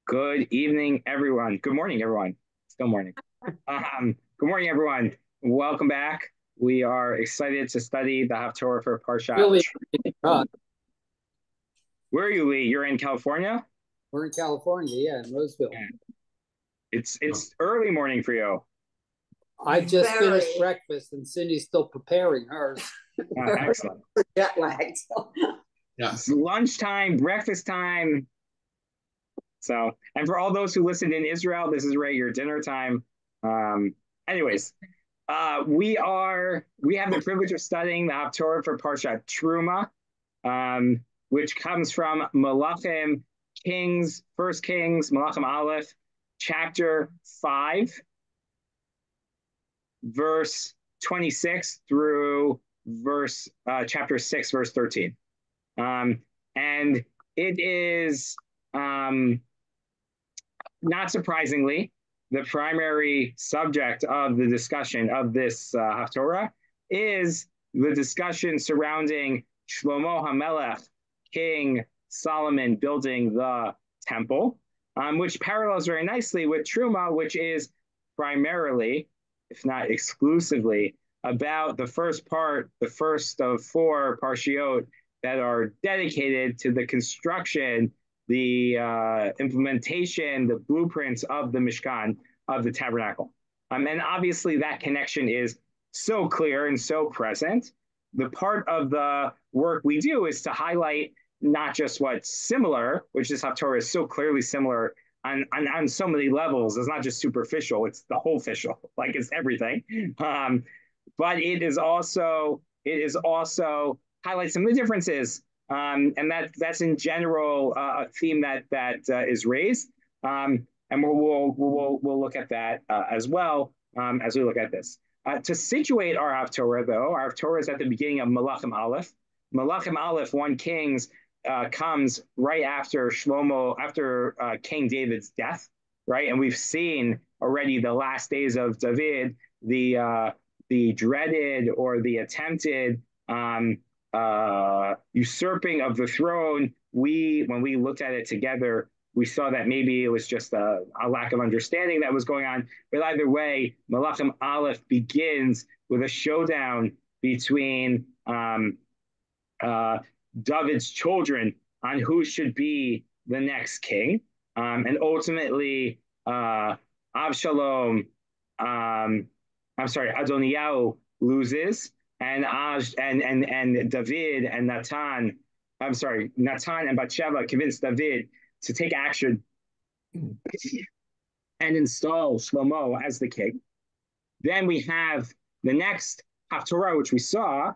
Good evening, everyone. Good morning, everyone. Still morning. Good morning, everyone. Welcome back. We are excited to study the Haftarah for Parashat. Really, Where are you, Lee? You're in California? we're in California, yeah, in Roseville. Yeah. It's early morning for you. I just finished breakfast and Cindy's still preparing hers. Excellent. Jet lagged. Yeah. It's lunchtime, breakfast time. So, and for all those who listened in Israel, this is your dinner time. Anyways, we have the privilege of studying the Haftarah for Parashat Terumah, which comes from Malachim Kings, First Kings, Malachim Aleph, chapter 5, verse 26 through chapter 6, verse 13. And it is not surprisingly, the primary subject of the discussion of this Haftarah is the discussion surrounding Shlomo HaMelech, King Solomon building the temple, which parallels very nicely with Terumah, which is primarily, if not exclusively, about the first part, the first of four parshiot that are dedicated to the construction, the implementation, the blueprints of the Mishkan, of the tabernacle. And obviously that connection is so clear and so present. The part of the work we do is to highlight not just what's similar, which this Haftarah is so clearly similar on so many levels. It's not just superficial, it's the whole official, like it's everything. But it is also highlights some of the differences, and that's in general a theme that is raised, and we'll look at that as well as we look at this. To situate our Haftarah, though, our Haftarah is at the beginning of Malachim Aleph. Malachim Aleph, 1 Kings, comes right after King David's death, right? And we've seen already the last days of David, the dreaded or the attempted usurping of the throne. When we looked at it together, we saw that maybe it was just a lack of understanding that was going on. But either way, Malachim Aleph begins with a showdown between David's children on who should be the next king. And ultimately, Avshalom, Adoniyahu loses, and David and Natan and Bathsheba convince David to take action and install Shlomo as the king. Then we have the next Haftarah, which we saw,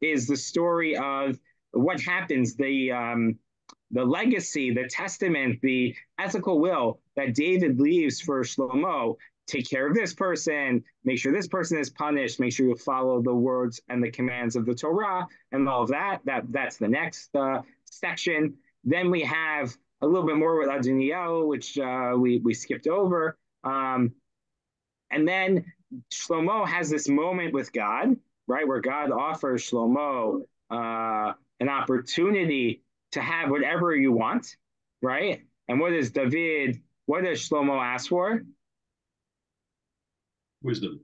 is the story of what happens, the legacy, the testament, the ethical will that David leaves for Shlomo. Take care of this person, make sure this person is punished, make sure you follow the words and the commands of the Torah and all of that. That's the next section. Then we have a little bit more with Adoniyahu, which we skipped over. And then Shlomo has this moment with God, right, where God offers Shlomo an opportunity to have whatever you want, right? And what does Shlomo ask for? Wisdom.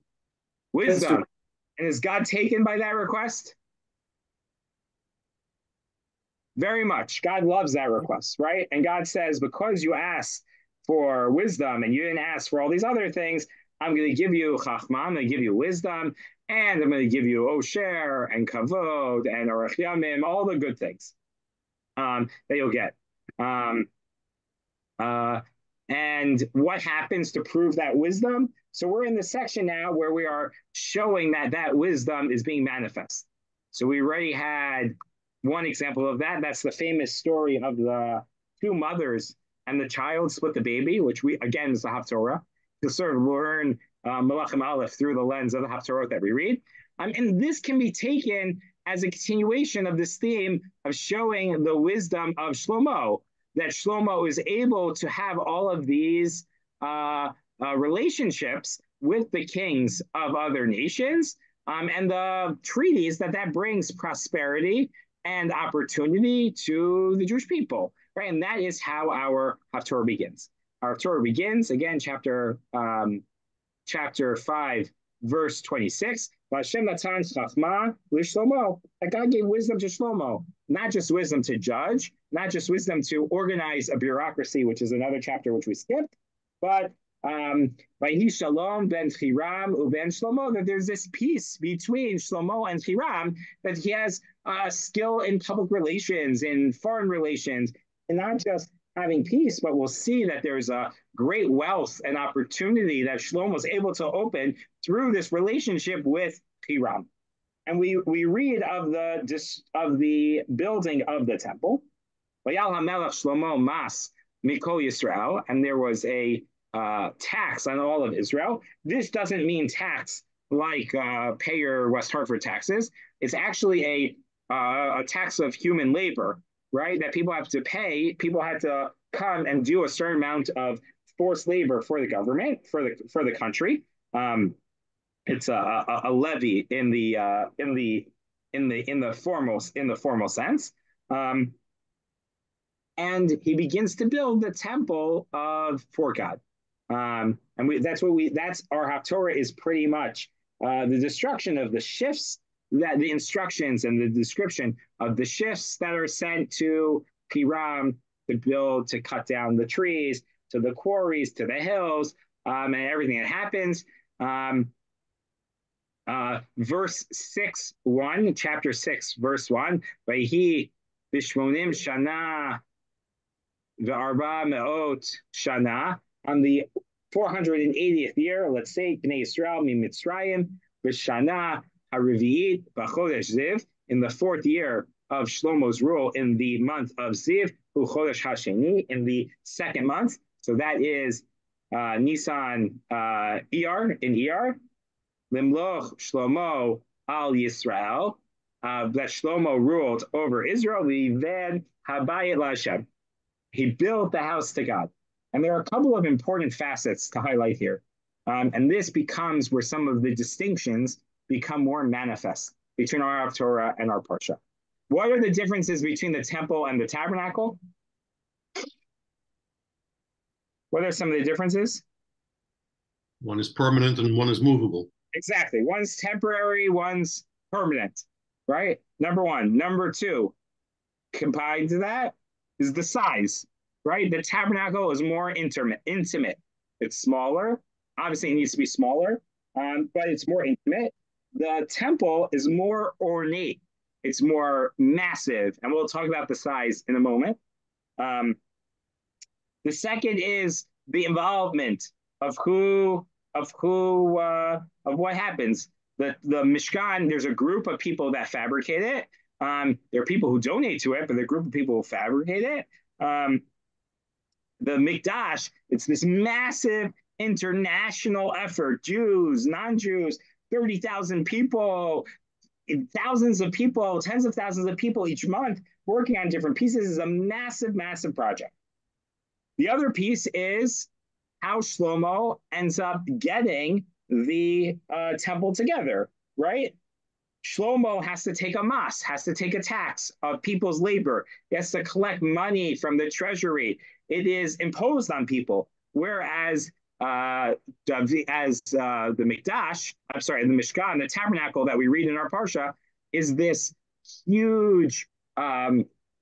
And is God taken by that request? Very much. God loves that request, right? And God says, because you asked for wisdom and you didn't ask for all these other things, I'm going to give you chachma, I'm going to give you wisdom, and I'm going to give you osher and kavod and orach yamim, all the good things that you'll get. And what happens to prove that wisdom? So we're in the section now where we are showing that wisdom is being manifest. So we already had one example of that. That's the famous story of the two mothers and the child split the baby, which again is the Haftarah, to sort of learn Malachim Aleph through the lens of the Haftarah that we read. And this can be taken as a continuation of this theme of showing the wisdom of Shlomo, that Shlomo is able to have all of these relationships with the kings of other nations, and the treaties that brings prosperity and opportunity to the Jewish people. right? And that is how our Haftarah begins. Our Haftarah begins, again, chapter 5, verse 26. Hashem natan chachma l'Shlomo. That God gave wisdom to Shlomo, not just wisdom to judge, not just wisdom to organize a bureaucracy, which is another chapter which we skipped, but Vayhi Shalom ben Hiram uben Shlomo, that there's this peace between Shlomo and Hiram, that he has skill in public relations, in foreign relations, and not just having peace, but we'll see that there's a great wealth and opportunity that Shlomo was able to open through this relationship with Hiram. And we read of the building of the temple. Vayal HaMelech Shlomo mas mikol Yisrael, and there was a tax on all of Israel. This doesn't mean tax like pay your West Hartford taxes. It's actually a tax of human labor, right? That people have to pay. People had to come and do a certain amount of forced labor for the government, for the country. It's a levy in the formal sense. And he begins to build the temple for God. And that's our Haftarah is pretty much the destruction of the shifts, that the instructions and the description of the shifts that are sent to Hiram to build, to cut down the trees, to the quarries, to the hills, and everything that happens. Verse 6:1, chapter 6, verse 1, Vayhi bishmonim shana v'arba me'ot shana, on the 480th year, let's say, Bnei Yisrael mi Mitzrayim, b'shana harivi'it b'chodesh Ziv, in the fourth year of Shlomo's rule, in the month of Ziv, hu chodesh hasheni, in the second month. So that is Nisan Iyar, in Iyar. Limloch Shlomo al Yisrael, that Shlomo ruled over Israel. Then Habayit LaHashem, he built the house to God. And there are a couple of important facets to highlight here. And this becomes where some of the distinctions become more manifest between our Haftarah and our Parsha. What are the differences between the temple and the tabernacle? What are some of the differences? One is permanent and one is movable. Exactly. One's temporary, one's permanent, right? Number one. Number two, combined to that is the size, right? The tabernacle is more intimate. It's smaller. Obviously, it needs to be smaller, but it's more intimate. The temple is more ornate. It's more massive, and we'll talk about the size in a moment. The second is the involvement of what happens. The Mishkan, there's a group of people that fabricate it. There are people who donate to it, but there are a group of people who fabricate it. The Mikdash, it's this massive international effort. Jews, non-Jews, 30,000 people, thousands of people, tens of thousands of people each month working on different pieces. Is a massive, massive project. The other piece is how Shlomo ends up getting the temple together, right? Shlomo has to take a mas, has to take a tax of people's labor. He has to collect money from the treasury. It is imposed on people. Whereas the Mikdash, the Mishkan, the tabernacle that we read in our Parsha, is this huge,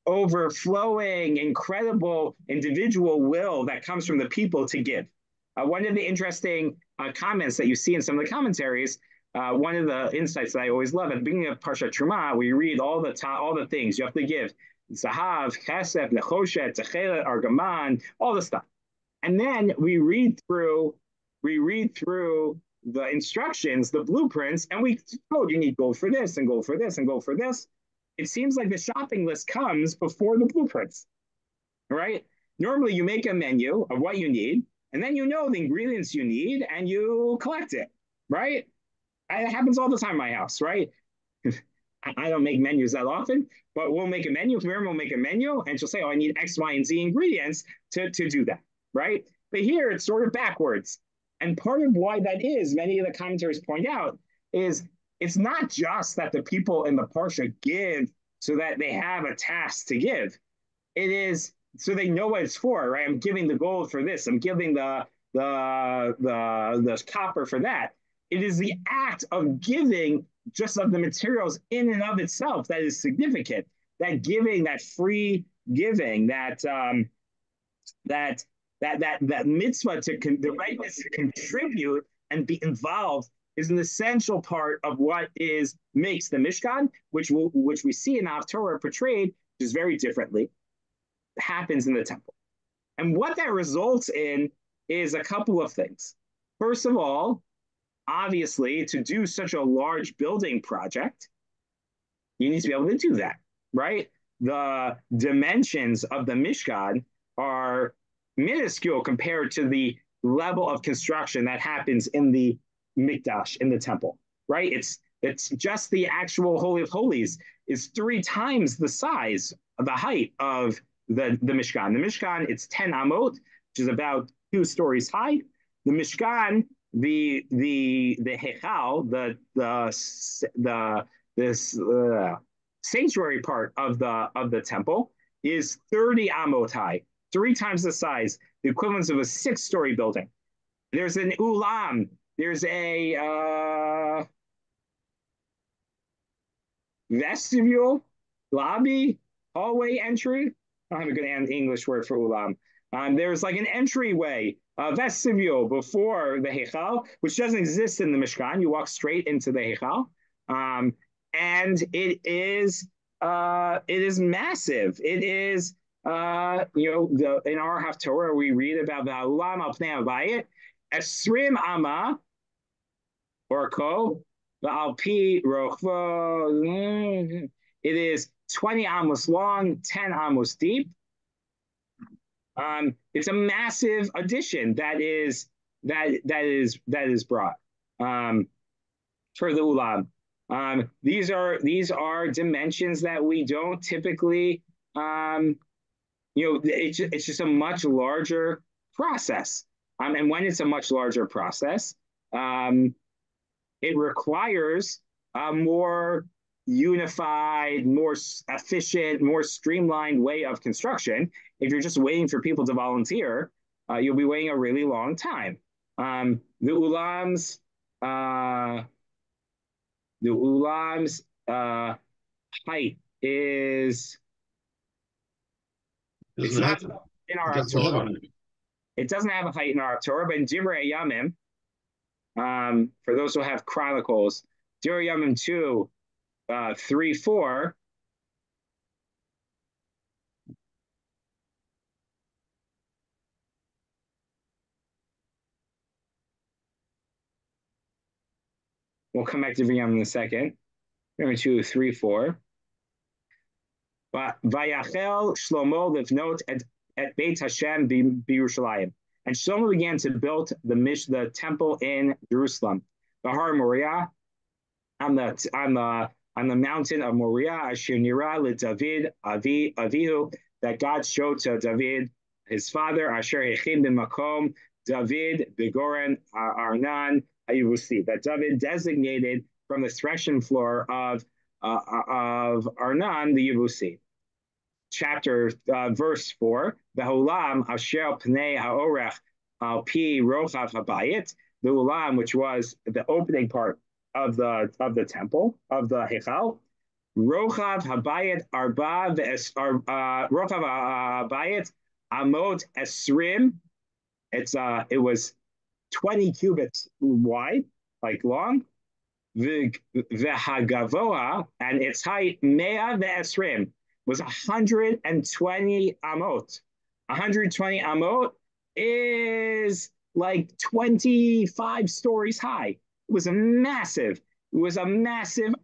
overflowing, incredible individual will that comes from the people to give. One of the interesting comments that you see in some of the commentaries, one of the insights that I always love, at the beginning of Parashat Terumah, we read all the things you have to give: zahav, chesed, nechoshet, techelet, argaman, all the stuff. And then we read through the instructions, the blueprints, and you need gold for this, and gold for this, and gold for this. It seems like the shopping list comes before the blueprints, right? Normally you make a menu of what you need, and then you know the ingredients you need, and you collect it, right? It happens all the time in my house, right? I don't make menus that often, but we'll make a menu. Miriam will make a menu, and she'll say, oh, I need X, Y, and Z ingredients to do that, right? But here it's sort of backwards. And part of why that is, many of the commentators point out, is it's not just that the people in the Parsha give so that they have a task to give. It is so they know what it's for, right? I'm giving the gold for this. I'm giving the copper for that. It is the act of giving just of the materials in and of itself that is significant. That giving, that free giving, that mitzvah the rightness to contribute and be involved is an essential part of what makes the Mishkan, which we see in Haftarah portrayed just very differently, happens in the temple. And what that results in is a couple of things. First of all, obviously, to do such a large building project, you need to be able to do that, right? The dimensions of the Mishkan are minuscule compared to the level of construction that happens in the Mikdash, in the temple, right? It's just the actual Holy of Holies is 3 times the size of the height of the Mishkan. The Mishkan, it's 10 amot, which is about 2 stories high. The Mishkan, the Hechal, this sanctuary part of the temple is 30 amot high, 3 times the size, the equivalent of a 6-story building. There's an ulam, there's a vestibule, lobby, hallway entry. I don't have a good English word for ulam. There's like an entryway, a vestibule before the Hechal, which doesn't exist in the Mishkan. You walk straight into the Hechal. And it is massive. It is, in our Haftarah, we read about the Ulam al Pnei Habayit, Esrim Ama, Orko, the Alpi Rochvo. It is 20 amos long, 10 amos deep. It's a massive addition that is brought for the Ulam. These are dimensions that we don't typically, it's just a much larger process. And when it's a much larger process, it requires a more unified, more efficient, more streamlined way of construction. If you're just waiting for people to volunteer, you'll be waiting a really long time. The Ulam's height is it's not in our Haftarah. It doesn't have a height in our Haftarah, but in Divrei Yamim, for those who have Chronicles, Divrei Yamim 2, 3, 4. We'll come back to Divrei Yamim in a second. Divrei 2, 3, 4. But Vayachel Shlomo livnot at Beit Hashem b'Yerushalayim. And Shlomo began to build the temple in Jerusalem. Bahar Moriah, on the mountain of Moriah, Asher Nira LeDavid Avihu, that God showed to David, his father, Asher Hechim b'Makom David b'Goren Arnan Hayevusi, that David designated from the threshing floor of Arnan the Yevusi. Chapter verse 4, the Hulam Asher Pnei Haorech Al Pi Rochav Habayit, the Ulam, which was the opening part of the temple of the Hechal, Rochav Habayit Arba Rochav Habayit Amot Esrim. It was 20 cubits wide, like long. V'hagavoa, and its height Mea ve'esrim, was 120 amot. 120 amot is like 25 stories high. It was a massive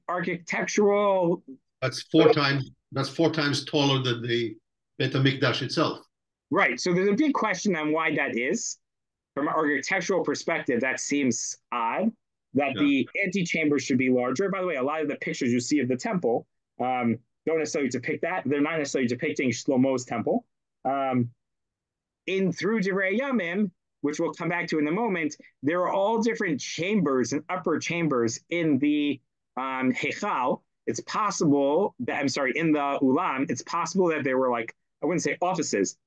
architectural. That's four times taller than the Beit HaMikdash itself. Right. So there's a big question on why that is. From an architectural perspective, that seems odd. That the antechamber should be larger. By the way, a lot of the pictures you see of the temple don't necessarily depict that. They're not necessarily depicting Shlomo's temple. Through Divrei Yamim, which we'll come back to in a moment, there are all different chambers and upper chambers in the Hechal. It's possible that, in the Ulam, it's possible that there were like I wouldn't say offices,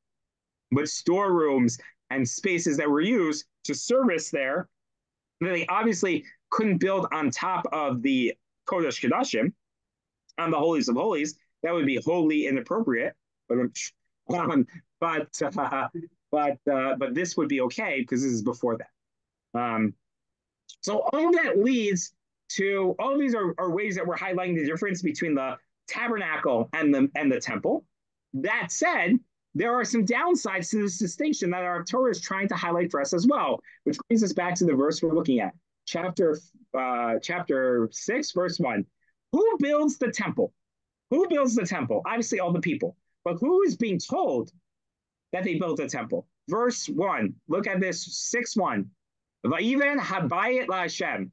but storerooms and spaces that were used to service there. They obviously couldn't build on top of the Kodesh Kodashim, on the holies of holies. That would be wholly inappropriate. Um, but but this would be okay because this is before that. So all that leads to all of these are ways that we're highlighting the difference between the tabernacle and the temple. That said, there are some downsides to this distinction that our Torah is trying to highlight for us as well, which brings us back to the verse we're looking at, chapter 6, verse 1. Who builds the temple? Who builds the temple? Obviously, all the people. But who is being told that they built a temple? Verse 1. Look at this, 6:1. Vayiven habayit la'Hashem.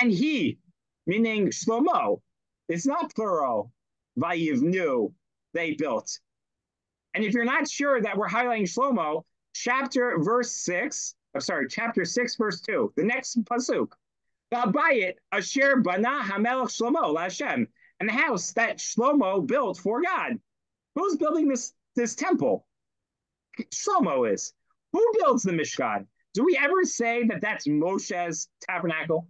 And he, meaning Shlomo, it's not plural. Vayivnu, they built. And if you're not sure that we're highlighting Shlomo, chapter 6, verse 2, the next pasuk. V'habayit asher bana hamelech Shlomo la'Hashem. And the house that Shlomo built for God. Who's building this temple? Shlomo is. Who builds the Mishkan? Do we ever say that that's Moshe's tabernacle?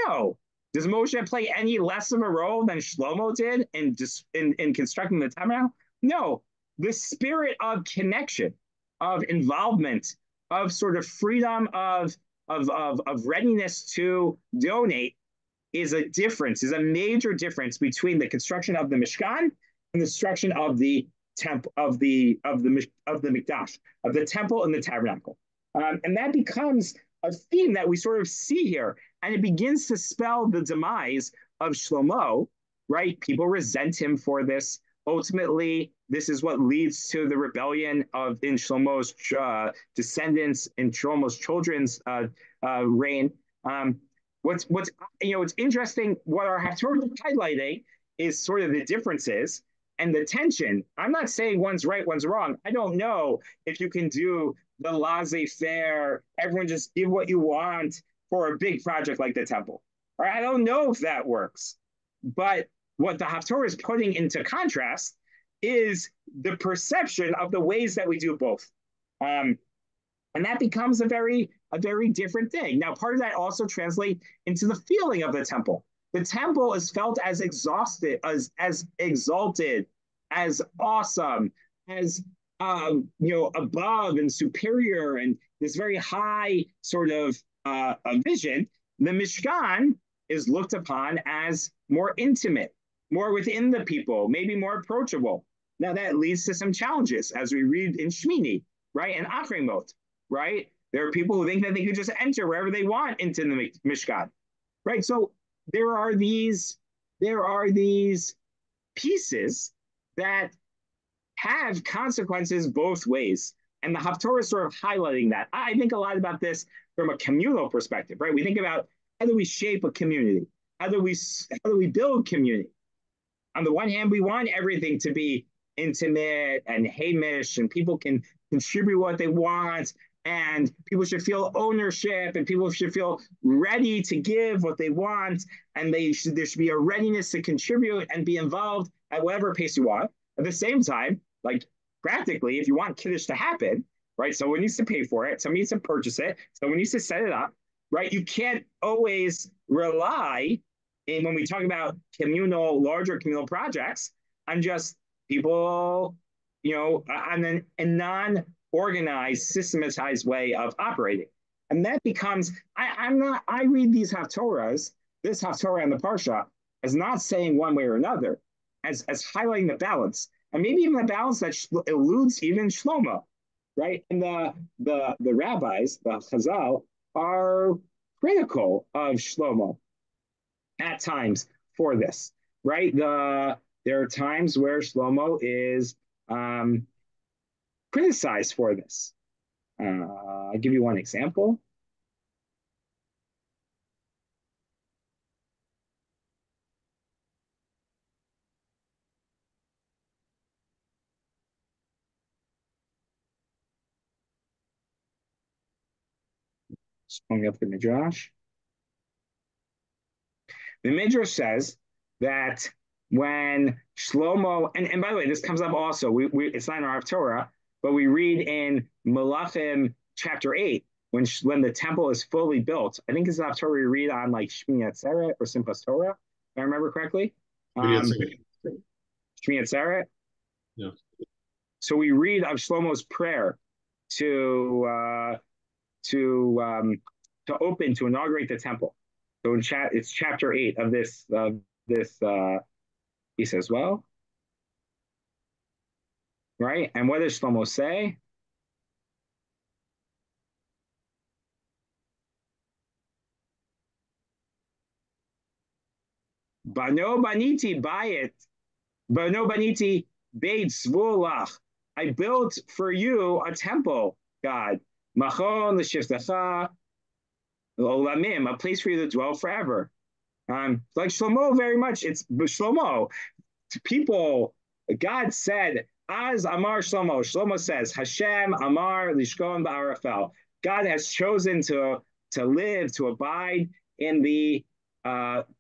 No. Does Moshe play any less of a role than Shlomo did in constructing the tabernacle? No. The spirit of connection, of involvement, of sort of freedom, of readiness to donate is a major difference between the construction of the Mishkan and the construction of the temple of the Mikdash, of the temple and the tabernacle. And that becomes a theme that we sort of see here. And it begins to spell the demise of Shlomo, right? People resent him for this. Ultimately, this is what leads to the rebellion in Shlomo's descendants, in Shlomo's children's reign. What's interesting, what our Haftarah is highlighting is sort of the differences and the tension. I'm not saying one's right, one's wrong. I don't know if you can do the laissez-faire, everyone just give what you want for a big project like the temple. Or I don't know if that works. But what the Haftarah is putting into contrast is the perception of the ways that we do both. And that becomes a very different thing. Now, part of that also translates into the feeling of the temple. The temple is felt as exhausted, as exalted, as awesome, as above and superior, and this very high sort of vision. The Mishkan is looked upon as more intimate, more within the people, maybe more approachable. Now that leads to some challenges, as we read in Shmini, right, and Achremot, right? There are people who think that they could just enter wherever they want into the Mishkan, right? So there are these pieces that have consequences both ways. And the Haftarah is sort of highlighting that. I think a lot about this from a communal perspective, right? We think about how do we shape a community? How do we build community? On the one hand, we want everything to be intimate and hamish, and people can contribute what they want, and people should feel ownership, and people should feel ready to give what they want, and there should be a readiness to contribute and be involved at whatever pace you want. At the same time, like practically, if you want Kiddush to happen, right, someone needs to pay for it, someone needs to purchase it, someone needs to set it up, right? You can't always rely, when we talk about larger communal projects, on just people, on a non-organized, systematized way of operating. And that becomes, I read these Haftarahs, this Haftarah and the Parsha, as not saying one way or another, as highlighting the balance, and maybe even the balance that eludes even Shlomo, right? And the rabbis, the Chazal, are critical of Shlomo at times for this, right? There are times where Shlomo is criticized for this. I'll give you one example. Just pulling up the Midrash. The Midrash says that when Shlomo, and by the way, this comes up also. It's not in our Haftarah, but we read in Malachim chapter 8 when the temple is fully built. I think it's an Haftarah we read on like Shmini Atzeret or Simchas Torah, if I remember correctly. Shmini Atzeret. Yeah. So we read of Shlomo's prayer to open, to inaugurate the temple. So it's chapter 8 of this he says, well, right? And what does Shlomo say? Bano baniti bayit, bano baniti beit zvulach. I built for you a temple, God. Machon l'shivtecha olamim, a place for you to dwell forever. Like Shlomo, very much. It's Shlomo. People, God said, as Amar Shlomo. Shlomo says, Hashem Amar Lishkon Ba'arafel. God has chosen to live, to abide in the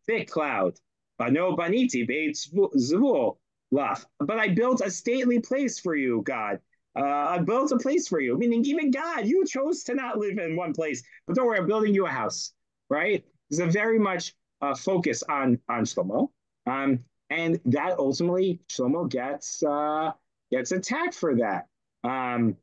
thick cloud. Bano baniti beit zvul lach. But I built a stately place for you, God. I built a place for you, meaning even God, you chose to not live in one place. But don't worry, I'm building you a house, right? There's a very much focus on Shlomo. And that ultimately Shlomo gets attacked for that. The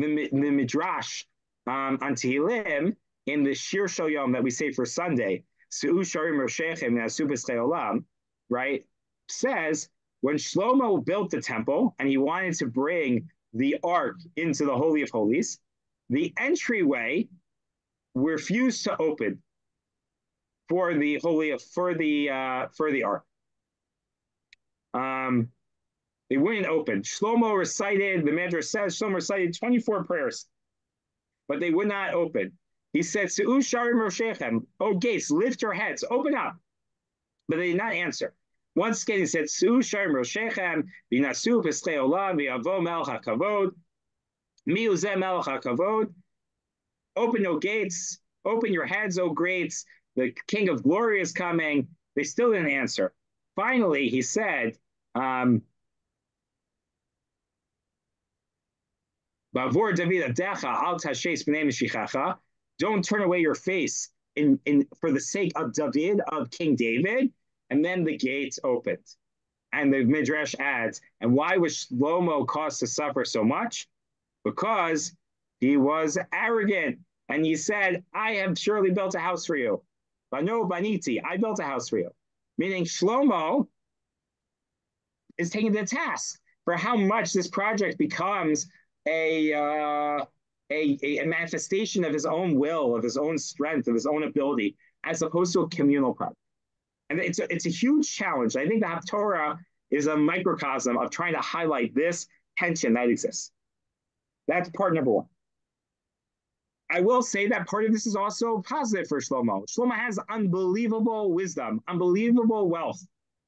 midrash on Tehillim in the Shir Shoyom that we say for Sunday, Su'u Sharim Roshechem Nasu B'Schei Olam, right, says when Shlomo built the temple and he wanted to bring the ark into the Holy of Holies, the entryway refused to open for the ark. They wouldn't open. Shlomo recited, the Midrash says, Shlomo recited 24 prayers, but they would not open. He said, Se'u sharim roshechem, oh gates, lift your heads, open up. But they did not answer. Once again, he said, Se'u sharim roshechem, v'nasu b'schei olam, v'yavo melech hakavod, mi uzeh melech hakavod. Open, O gates, open your heads, O gates, the King of Glory is coming. They still didn't answer. Finally, he said, Bavor David Adecha al tashes b'nei Meshichacha. Don't turn away your face for the sake of David, of King David. And then the gates opened. And the Midrash adds, and why was Shlomo caused to suffer so much? Because he was arrogant. And he said, I have surely built a house for you. Bano baniti, I built a house for you. Meaning Shlomo is taking the task for how much this project becomes a manifestation of his own will, of his own strength, of his own ability, as opposed to a communal project. And it's a huge challenge. I think the Haftarah is a microcosm of trying to highlight this tension that exists. That's part number one. I will say that part of this is also positive for Shlomo. Shlomo has unbelievable wisdom, unbelievable wealth.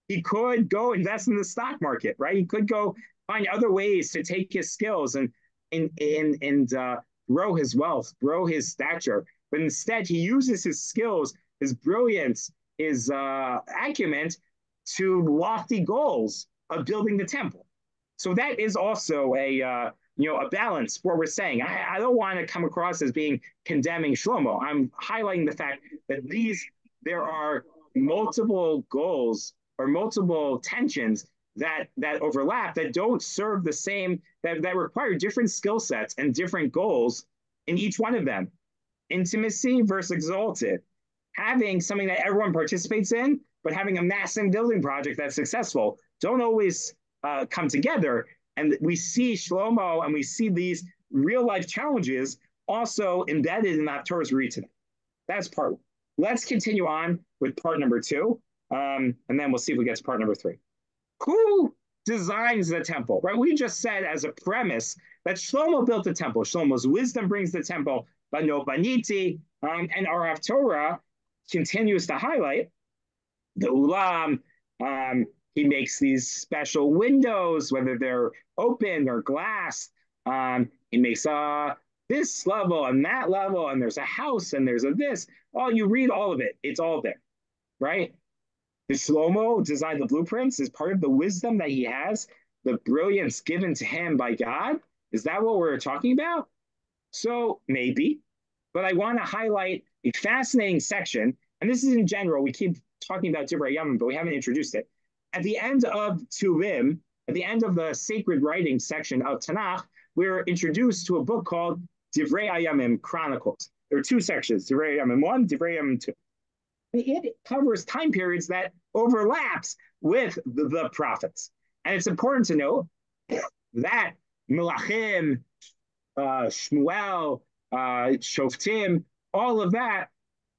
He could go invest in the stock market, right? He could go find other ways to take his skills and grow his wealth, grow his stature. But instead, he uses his skills, his brilliance, his acumen to lofty goals of building the temple. So that is also a balance where we're saying, I don't want to come across as being condemning Shlomo. I'm highlighting the fact that there are multiple goals or multiple tensions that overlap, that don't serve the same, that require different skill sets and different goals in each one of them. Intimacy versus exalted. Having something that everyone participates in, but having a massive building project that's successful don't always come together. And we see Shlomo and we see these real life challenges also embedded in the Haftarah's read today. That's part one. Let's continue on with part number two, and then we'll see if we get to part number three. Who designs the temple, right? We just said as a premise that Shlomo built the temple. Shlomo's wisdom brings the temple, but no baniti. And our Haftarah continues to highlight the ulam. He makes these special windows, whether they're open or glass. He makes this level and that level, and there's a house and there's a this. Oh, you read all of it. It's all there, right? The Shlomo designed the blueprints is part of the wisdom that he has, the brilliance given to him by God. Is that what we're talking about? So maybe, but I want to highlight a fascinating section, and this is in general. We keep talking about Divrei Yamim, but we haven't introduced it. At the end of Tuvim, at the end of the sacred writing section of Tanakh, we're introduced to a book called Divrei Yamim Chronicles. There are two sections, Divrei Yamim 1, Divrei Yamim 2. It covers time periods that overlaps with the prophets. And it's important to note that Melachim, Shmuel, Shoftim, all of that,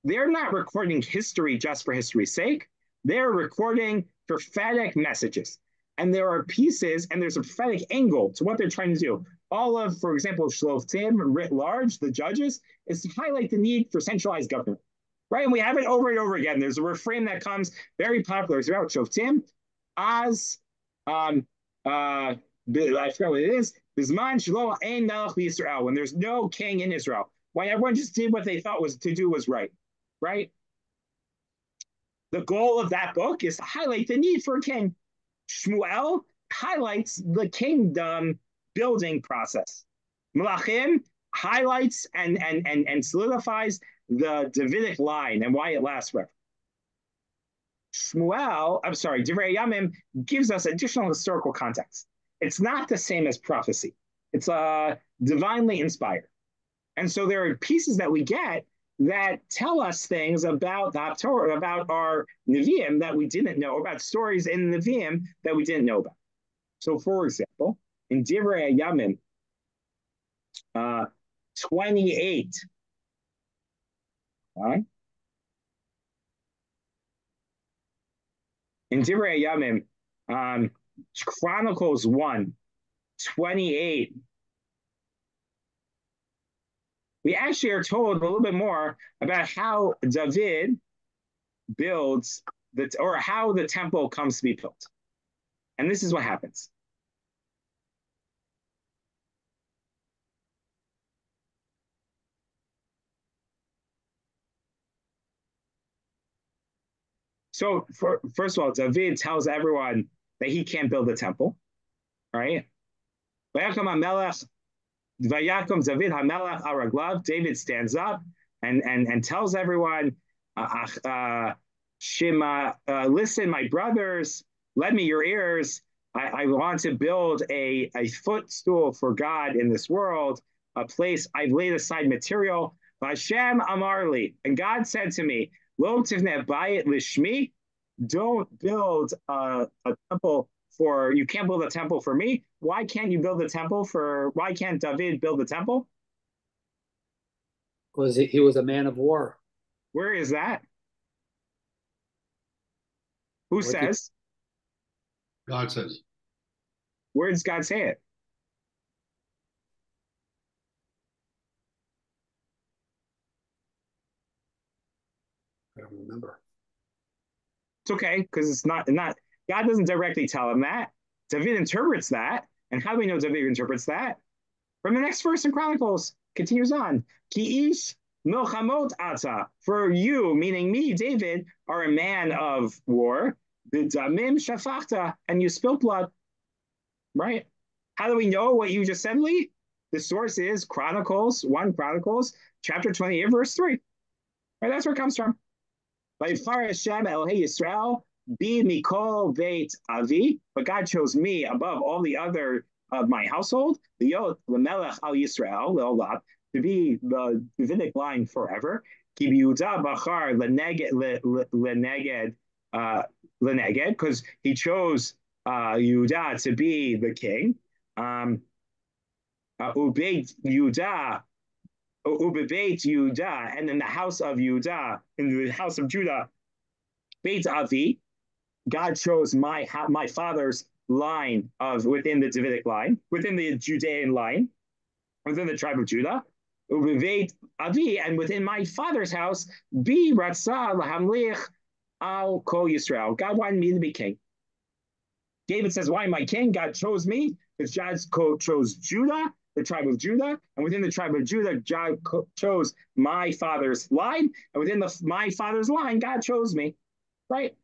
they're not recording history just for history's sake. They're recording prophetic messages. And there are pieces, and there's a prophetic angle to what they're trying to do. All of, for example, Shoftim, writ large, the judges, is to highlight the need for centralized government. Right? And we have it over and over again. There's a refrain that comes very popular throughout Shoftim. I forgot what it is. Bisman Shelo Ein Melech Yisrael, when there's no king in Israel. When everyone just did what they thought was to do was right. Right? The goal of that book is to highlight the need for a king. Shmuel highlights the kingdom building process. Melachim highlights and solidifies the Davidic line and why it lasts forever. Divrei Yamim gives us additional historical context. It's not the same as prophecy. It's divinely inspired. And so there are pieces that we get that tell us things about the Haftarah, about our Nevi'im that we didn't know, about stories in the Nevi'im that we didn't know about. So for example, in Divrei Yamim 28, right? In Divrei Yamim, Chronicles 1:28, we actually are told a little bit more about how David builds or how the temple comes to be built. And this is what happens. So first of all, David tells everyone that he can't build the temple, right? David stands up and tells everyone, Shema, listen, my brothers, lend me your ears. I want to build a footstool for God in this world, a place I've laid aside material. Hashem Amarli, and God said to me, Lo tivneh bayit lishmi, don't build a temple for, you can't build a temple for me. Why can't you build a temple why can't David build a temple? Because he was a man of war. Where is that? Who says? God says. Where does God say it? I don't remember. It's okay, because it's not, God doesn't directly tell him that. David interprets that. And how do we know David interprets that? From the next verse in Chronicles, continues on. Ki ish milchamot ata. For you, meaning me, David, are a man of war. B'damim shafachta, and you spilt blood. Right? How do we know what you just said, Lee? The source is Chronicles, chapter 28, verse 3. Right? That's where it comes from. Vayifar Hashem Elohei Yisrael bi mikol beit avi, but God chose me above all the other of my household, the Melech al Yisrael, to be the Davidic line forever. Ki b'Yehuda bachar leneged, because he chose Yehuda to be the king. Ubeit Yehuda, and in the house of Yehuda, in the house of Judah, Beit Avi, God chose my father's line within the Davidic line, within the Judean line, within the tribe of Judah. Ubeit Avi, and within my father's house, Bi Ratzah Lahamlich Al Kol Yisrael. God wanted me to be king. David says, why am I king? God chose me because God chose Judah the tribe of Judah, and within the tribe of Judah, God chose my father's line, and within my father's line, God chose me, right?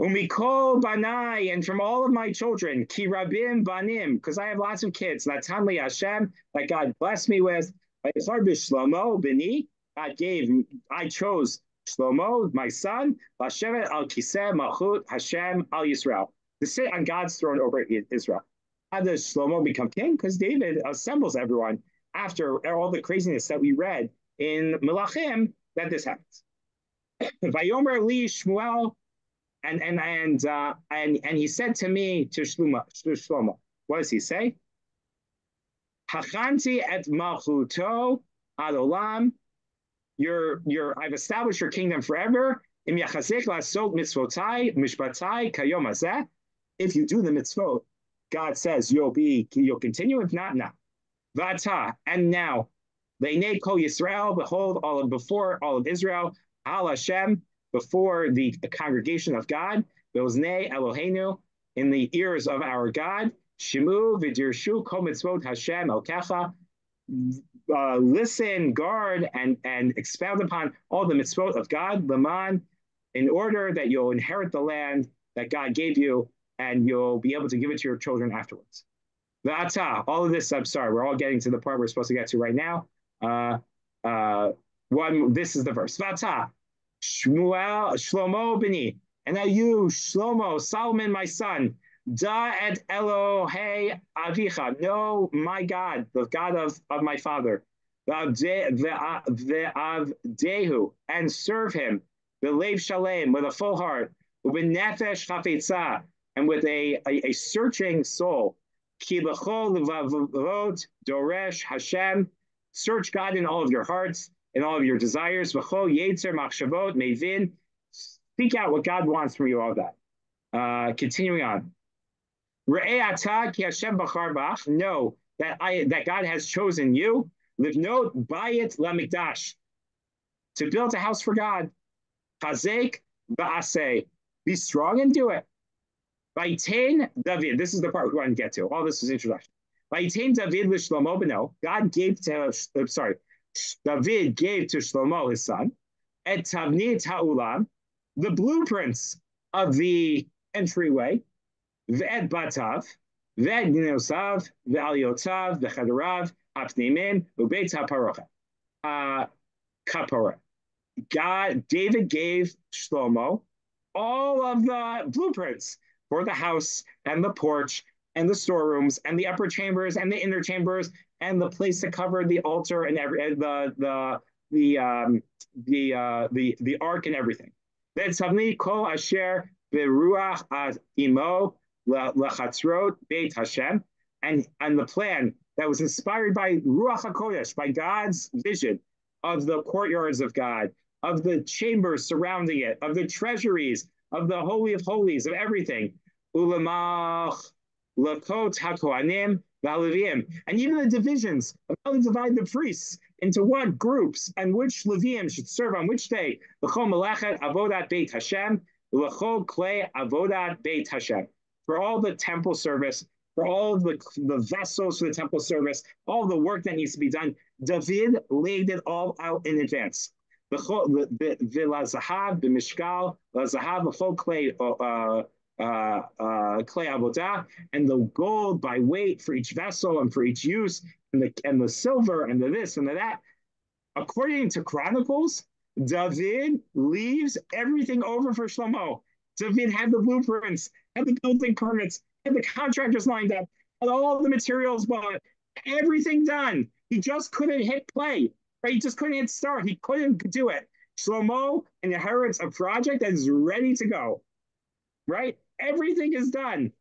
Umikol banai, and from all of my children, ki rabim banim, because I have lots of kids. Natan li Hashem, that God blessed me with. Shlomo bini, I chose Shlomo, my son, Lashevet al kiseh malchut Hashem al Yisrael, to sit on God's throne over Israel. How does Shlomo become king? Because David assembles everyone after all the craziness that we read in Melachim that this happens. Vayomer li Shmuel, and he said to me, to Shlomo, what does he say? Hachanti et malchuto ad olam. I've established your kingdom forever. Im yachazek lasot mitzvotai mishpatai kayom hazeh. If you do the mitzvot, God says you'll continue. If not, now. Vata, and now, Leinei kol Yisrael, behold, before all of Israel, Al Hashem, before the congregation of God, Beoznei Eloheinu, in the ears of our God, Shimu v'dirshu kol mitzvot Hashem elkecha, listen, guard, and expound upon all the mitzvot of God, Laman, in order that you'll inherit the land that God gave you, and you'll be able to give it to your children afterwards. V'ata, all of this, I'm sorry, we're all getting to the part we're supposed to get to right now. This is the verse. V'ata, Shlomo bini, and now you, Shlomo, Solomon, my son, da et Elohei avicha, know my God, the God of my father, ve'avdehu, and serve him, b'leiv shalem, with a full heart, u'b'nefesh chafetza, and with a searching soul. Ki b'chol levavot doresh Hashem, search God in all of your hearts, in all of your desires. V'chol yetzer machshavot mevin, speak out what God wants from you, all of that. Continuing on. Re'eh ata ki Hashem bachar bach, know that God has chosen you, livnot bayit lamikdash, to build a house for God. Chazek ba'aseh, be strong and do it. Vaitain David, this is the part we want to get to. All this is introduction. Vaitain David l'Shlomo beno, David gave to Shlomo his son, et tavnit ha'ulam, the blueprints of the entryway, ve'et batav, ve'et ninosav, ve'aliotav, ve'chadarav, hapnimim, u'beit ha'parocha. Kapora. David gave Shlomo all of the blueprints for the house and the porch and the storerooms and the upper chambers and the inner chambers and the place to cover the altar and the ark and everything. Then suddenly kol asher beruach imo lachatzrot beit Hashem, and the plan that was inspired by Ruach HaKodesh, by God's vision of the courtyards of God, of the chambers surrounding it, of the treasuries, of the Holy of Holies, of everything. Ulamach, Lakot HaKohanim, Valevim, and even the divisions of how to divide the priests into what groups and which Leviim should serve on which day. L'chol Melachet Avodat Beit Hashem, L'chol Klei Avodat Beit Hashem. For all the temple service, for all of the vessels for the temple service, all the work that needs to be done, David laid it all out in advance. V'lazahav b'mishkal, lazahav l'chol klei avodah, and the gold by weight for each vessel and for each use, and the silver and the this and the that. According to Chronicles, David leaves everything over for Shlomo. David had the blueprints, had the building permits, had the contractors lined up, had all the materials bought, everything done. He just couldn't hit play, right? He just couldn't hit start. He couldn't do it. Shlomo inherits a project that is ready to go, right? Everything is done.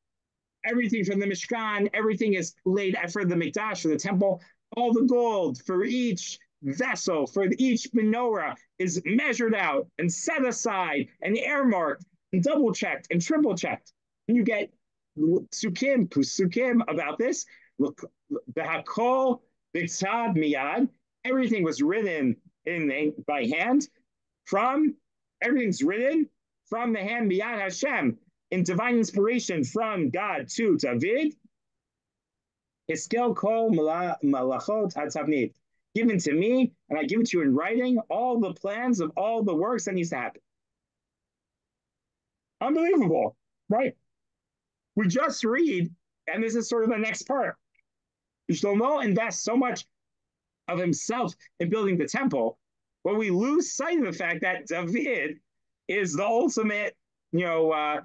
Everything from the Mishkan, everything is laid for the Mikdash, for the temple. All the gold for each vessel, for each menorah is measured out and set aside and earmarked and double checked and triple checked. And you get Pusukim about this. Look, the Hakol B'Tzad Miyad, everything was written by hand. Everything's written from the hand Miyad Hashem, in divine inspiration from God to David. Hiskel kol malachot hatzavnit. Given to me, and I give it to you in writing, all the plans of all the works that needs to happen. Unbelievable, right? We just read, and this is sort of the next part. Shlomo invests so much of himself in building the temple, but we lose sight of the fact that David is the ultimate, brick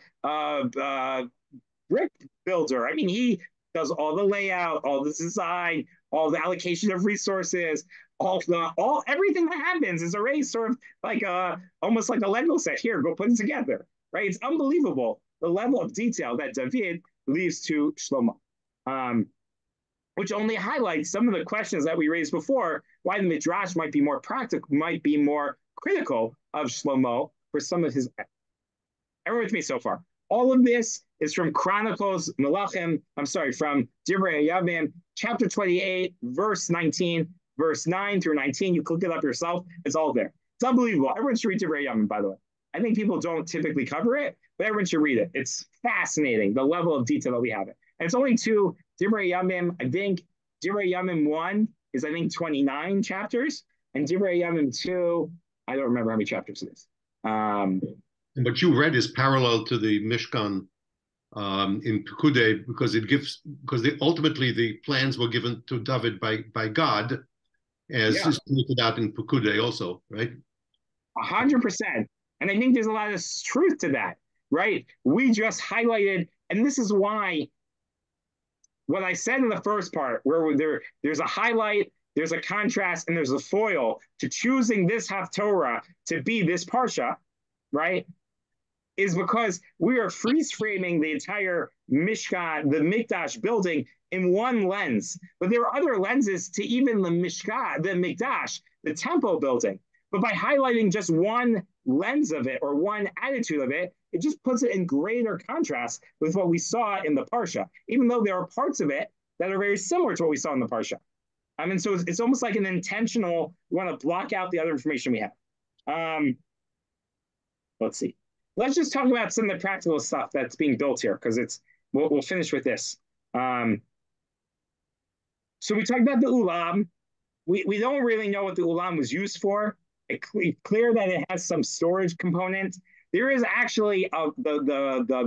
builder. I mean, he does all the layout, all the design, all the allocation of resources, all everything that happens is already sort of like almost like a Lego set. Here, go put it together, right? It's unbelievable the level of detail that David leaves to Shlomo. Which only highlights some of the questions that we raised before, why the Midrash might be more practical, might be more critical of Shlomo for some of his. Everyone with me so far. All of this is from Chronicles Melachim, from Divrei Yavim, chapter 28, verse 19, verse 9 through 19. You click it up yourself. It's all there. It's unbelievable. Everyone should read Divrei Yavim, by the way. I think people don't typically cover it, but everyone should read it. It's fascinating, the level of detail that we have it. And it's only two Divrei Yamim. I think Divrei Yamim 1 is, 29 chapters. And Divrei Yamim 2, I don't remember how many chapters it is. But you read is parallel to the Mishkan in Pekudei because ultimately the plans were given to David by God, as is pointed out in Pekudei also, right? 100%. And I think there's a lot of truth to that, right? We just highlighted, and this is why what I said in the first part, where there's a highlight, there's a contrast, and there's a foil to choosing this Haftorah to be this Parsha, right? Is because we are freeze framing the entire Mishkan, the Mikdash building in one lens. But there are other lenses to even the Mishkan, the Mikdash, the temple building. But by highlighting just one lens of it or one attitude of it, it just puts it in greater contrast with what we saw in the Parsha, even though there are parts of it that are very similar to what we saw in the Parsha. I mean, so it's almost like an intentional, we want to block out the other information we have. Let's see. Let's just talk about some of the practical stuff that's being built here, because we'll finish with this. So we talked about the Ulam. We don't really know what the Ulam was used for. It's clear that it has some storage component. There is actually the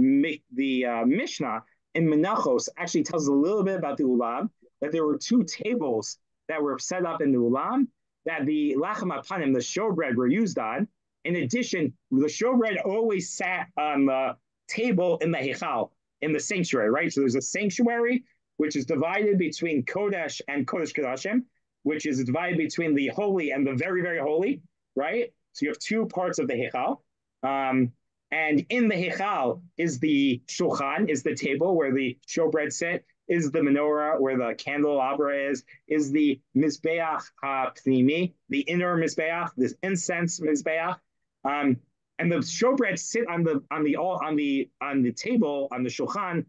Mishnah in Menachos actually tells a little bit about the Ulam, that there were two tables that were set up in the Ulam that the Lachem Apanim, the showbread, were used on. In addition, the showbread always sat on the table in the Heichal, in the sanctuary, right? So there's a sanctuary, which is divided between Kodesh and Kodesh Kodashim, which is divided between the holy and the very, very holy, right? So you have two parts of the Heichal. And in the Heichal is the Shulchan, is the table where the showbread sit, is the menorah where the candelabra is the Mizbeach HaPnimi, the inner Mizbeach, this incense Mizbeach. And the showbread sit on the table, on the Shulchan,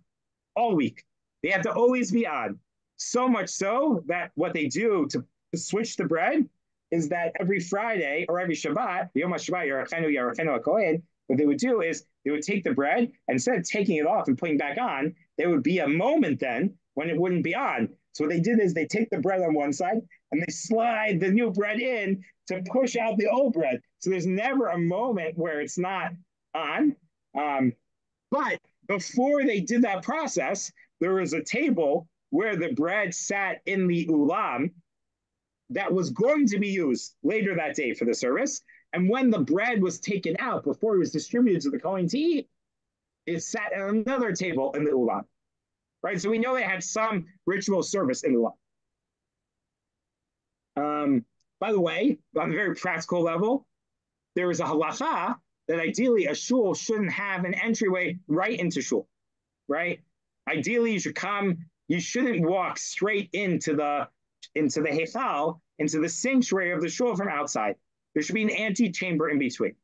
all week. They have to always be on. So much so that what they do to switch the bread is that every Friday or every Shabbat, Yom HaShabbat, Yarachenu HaKohen, what they would do is they would take the bread, and instead of taking it off and putting it back on, there would be a moment then when it wouldn't be on. So what they did is they take the bread on one side and they slide the new bread in to push out the old bread. So there's never a moment where it's not on. But before they did that process, there was a table where the bread sat in the ulam that was going to be used later that day for the service. And when the bread was taken out before it was distributed to the Kohen to eat, it sat at another table in the ulam, right? So we know they had some ritual service in the ulam. By the way, on a very practical level, there is a halacha that ideally a shul shouldn't have an entryway right into shul, right? Ideally, you shouldn't walk straight into the heichal, into the sanctuary of the shul from outside. There should be an antechamber in between,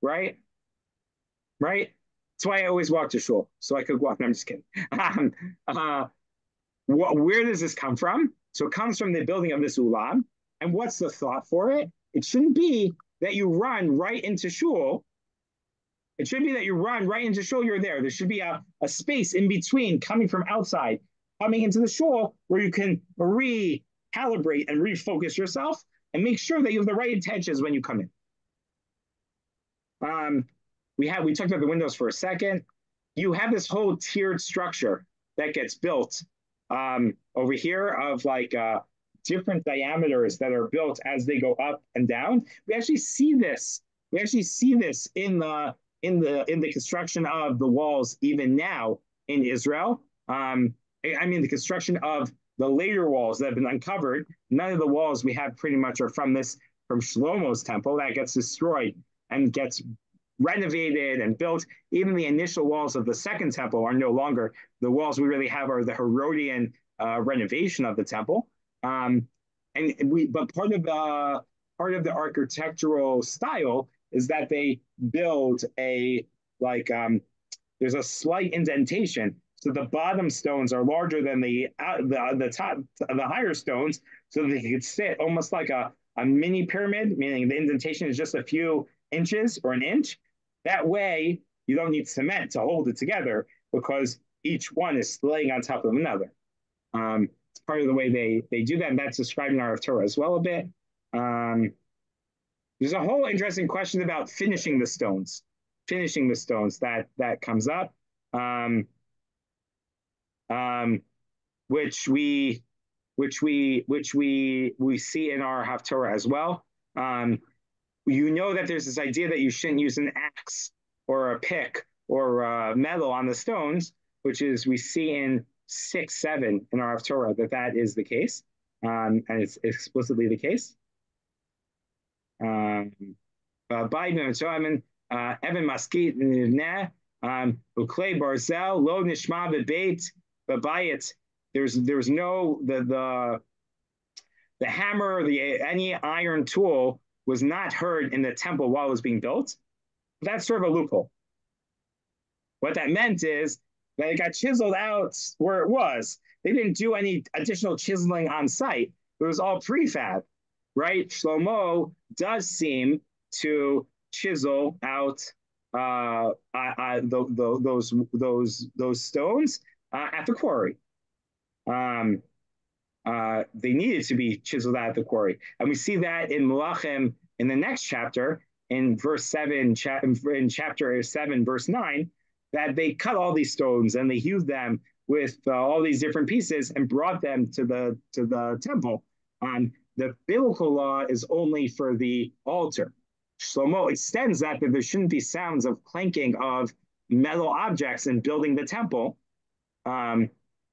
right? Right? That's why I always walk to shul, so I could walk. No, I'm just kidding. Where does this come from? So it comes from the building of this ulam. And what's the thought for it? It shouldn't be that you run right into shul. It should be that you run right into shul, you're there. There should be a space in between coming from outside coming into the shul where you can recalibrate and refocus yourself and make sure that you have the right intentions when you come in. We talked about the windows for a second. You have this whole tiered structure that gets built over here of like different diameters that are built as they go up and down. We actually see this. We actually see this in the construction of the walls even now in Israel. I mean the construction of the later walls that have been uncovered. None of the walls we have pretty much are from Shlomo's temple that gets destroyed and gets renovated and built. Even the initial walls of the second temple are no longer the walls we really have are the Herodian renovation of the temple. But part of the architectural style is that they build there's a slight indentation, so the bottom stones are larger than the top, the higher stones, so that they could sit almost like a mini pyramid, meaning the indentation is just a few inches or an inch. That way, you don't need cement to hold it together because each one is laying on top of another. It's part of the way they do that, and that's described in our Haftarah as well a bit. There's a whole interesting question about finishing the stones that comes up, which we see in our Haftarah as well. You know that there's this idea that you shouldn't use an axe or a pick or metal on the stones, which is we see in 6-7 in our Haftarah that is the case, and it's explicitly the case. Biden so I mean Evan Maskit Uklei Barzel Lo Nishma Bebeit Babayit. There's no the hammer, any iron tool was not heard in the temple while it was being built. That's sort of a loophole. What that meant is that it got chiseled out where it was. They didn't do any additional chiseling on site. It was all prefab, right? Shlomo does seem to chisel out those stones at the quarry. They needed to be chiseled out at the quarry. And we see that in Melachim in the next chapter, in verse 7, in chapter 7, verse 9, that they cut all these stones and they hewed them with all these different pieces and brought them to the temple. The biblical law is only for the altar. Shlomo extends that there shouldn't be sounds of clanking of metal objects in building the temple. I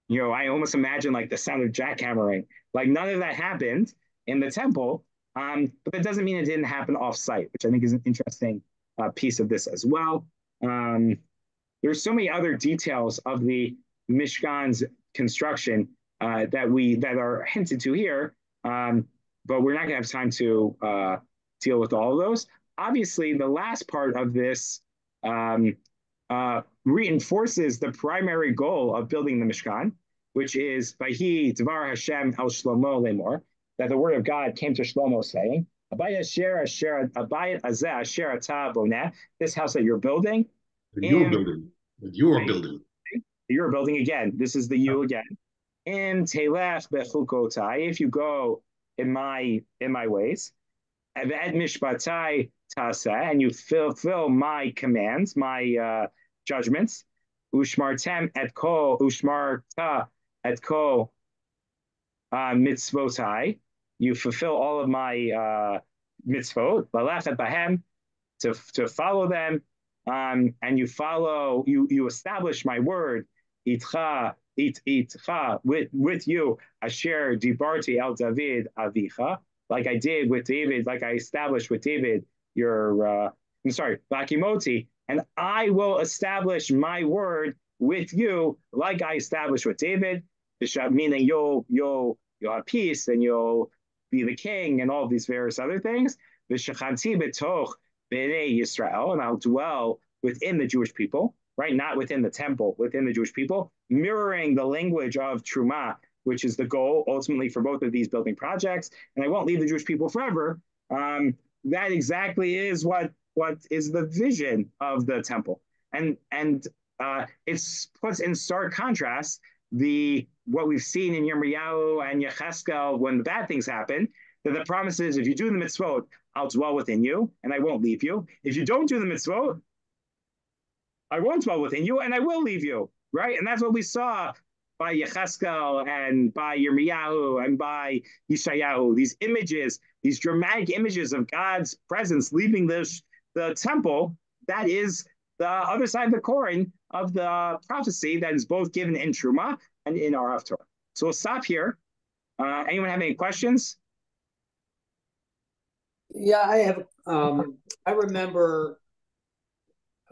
almost imagine like the sound of jackhammering. Like none of that happened in the temple, but that doesn't mean it didn't happen off-site, which I think is an interesting piece of this as well. There's so many other details of the Mishkan's construction that are hinted to here, but we're not going to have time to deal with all of those. Obviously, the last part of this reinforces the primary goal of building the Mishkan, which is Vahi Dvar Hashem El Shlomo Lemor, that the word of God came to Shlomo saying, this house that you're building. You're building. You're building again. This is the you again. In Telech Bechukotai, if you go in my ways, and Mishpatai Tasa, and you fulfill my commands, my judgments, Ushmartem et ko Ushmarta et ko mitzvotai, you fulfill all of my mitzvot, Balachat Bahem, to follow them, and you establish my word, Itcha with you, Asher Dibarti El David Avicha, like I did with David, like I established with David, Bakimoti, and I will establish my word with you, like I established with David, meaning you'll have peace and you'll be the king and all of these various other things. V'shechanti b'toch b'nei Yisrael, and I'll dwell within the Jewish people, right? Not within the temple, within the Jewish people, mirroring the language of Terumah, which is the goal ultimately for both of these building projects. And I won't leave the Jewish people forever. That exactly is what is the vision of the temple. And it's puts in stark contrast what we've seen in Yirmiyahu and Yecheskel when the bad things happen, that the promise is, if you do the mitzvot, I'll dwell within you and I won't leave you. If you don't do the mitzvot, I won't dwell within you and I will leave you, right? And that's what we saw by Yecheskel and by Yirmiyahu and by Yeshayahu. These images, these dramatic images of God's presence leaving the temple, that is the other side of the coin of the prophecy that is both given in Terumah and in our Haftarah. So we'll stop here. Anyone have any questions? Yeah, I have. I remember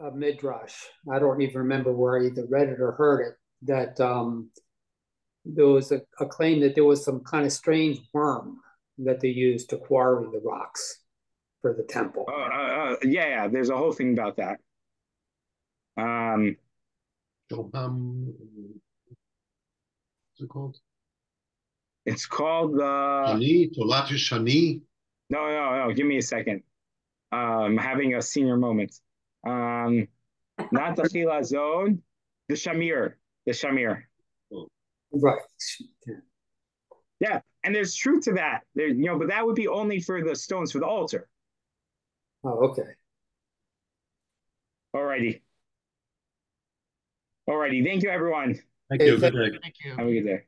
a midrash. I don't even remember where I either read it or heard it. That there was a claim that there was some kind of strange worm that they used to quarry the rocks for the temple. Yeah. There's a whole thing about that. What's it called? It's called the Shani, Tolat Shani. No. Give me a second. I'm having a senior moment. Not the Chilazon, the Shamir. The Shamir. Oh. Right. Yeah, and there's truth to that. There, but that would be only for the stones for the altar. Oh, okay. Alrighty. Thank you, everyone. Thank you. Good day. Thank you. Have a good day.